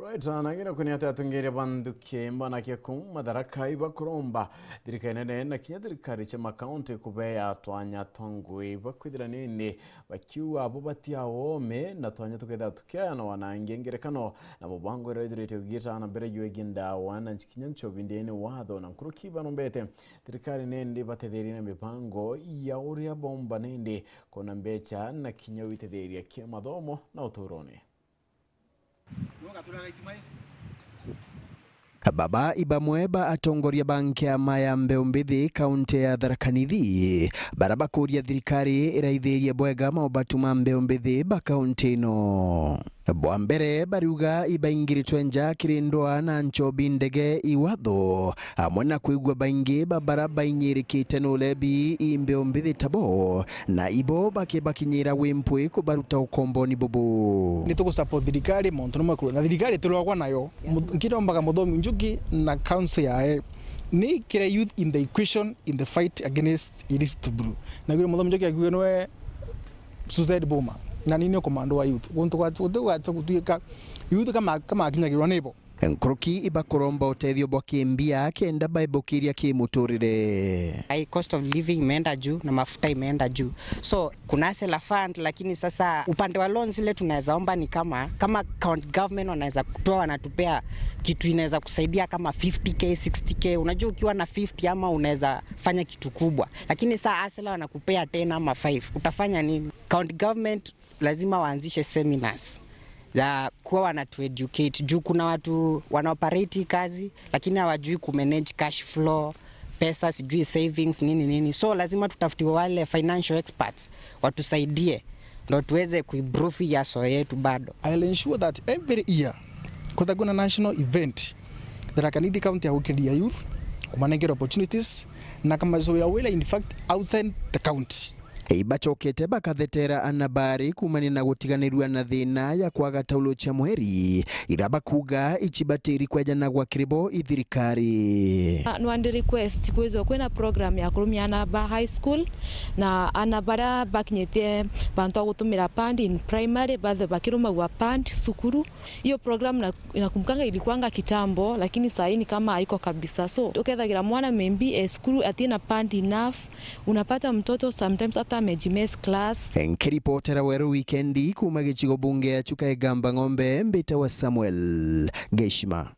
Right, nagina kunyata tungere banduke mbana kia madaraka iba KUROMBA dirikainene na kinya dirikari chama county kubeya TWANYA tongwe bakwidira nini bakiwa abo batiawome na TWANYA tukeda tukea na wanangengerekano na mubango redirete ugita na bere yueginda wana nchikinya nchobindene wado na nkurukiba nombete dirikari nende batederi na mipango ya uria bomba nende kona mbecha na kinya witederi ya kia madomo na uturone. Baba Ibamweba atongoria banki ya maya Mbeumbithi kaunti ya THARAKANITHI barabakuria thirikari iraithiria bwega maobatuma Mbeumbithi ba kaunti no. Bwambere bariuga ibaingiritwe nja kirindwa na nchobi ndege iwatho hamwe na kuigwa baingi babara bainyirikite nulebi Mbeumbithi tabo na ibo bakinyira wimpwe kubaruta ukomboni bubu. Nituko support thirikari muntu numwe kuru na thirikari turogwa nayo nkirombaga muthomi NGUGI na council yae ni kire youth in the equation in the fight against illicit brew na gire muthomi NGUGI agwe nwe suicide bomber na nini komando wa youth gonto kwa tutuika youth kama akinyagirwa nebo Nkuruki iba KUROMBA utethio bwa kimbia kenda baibokiria kimuturire. Cost of living imeenda juu na mafuta imeenda juu. So kuna sela fund, lakini sasa upande wa loans ile tunaweza omba ni kama county government wanaweza kutoa, wanatupea kitu inaweza kusaidia kama 50k 60k. Unajua ukiwa na 50 ama unaweza fanya kitu kubwa, lakini saa asela wanakupea 10 ama 5 utafanya nini? County government lazima waanzishe seminars ya kuwa wanatueducate juu kuna watu wanaoperate kazi lakini hawajui kumanage cash flow, pesa, sijui savings nini. So lazima tutafutiwe wale financial experts watusaidie ndio tuweze kuimprove yaso yetu bado. I'll ensure that every year kutakuwa na national event THARAKANITHI county ya youth kumanengera opportunities na kama zoya wela in fact outside the county. Ibachokete bakathetera anabari kumani na gutiganirwa na thina ya kwaga taulo cha mweri irabakuga ichibatiri kwejana gwa kiribo ithirikari. Nwandi request kwezo kwena program ya kurumia anaba high school na anabara bakinyete bantu gutumira pand in primary bathe bakiruma wa pand sukuru. Hiyo program inakumkanga ilikuanga kitambo lakini sasa ni kama haiko kabisa. So ukethagira mwana maybe school atina pand enough, unapata mtoto sometimes mejimes class. Nkiripotera weru weekendi kuma gichigo bunge ya chuka egamba ng'ombe mbita wa Samuel Geshima.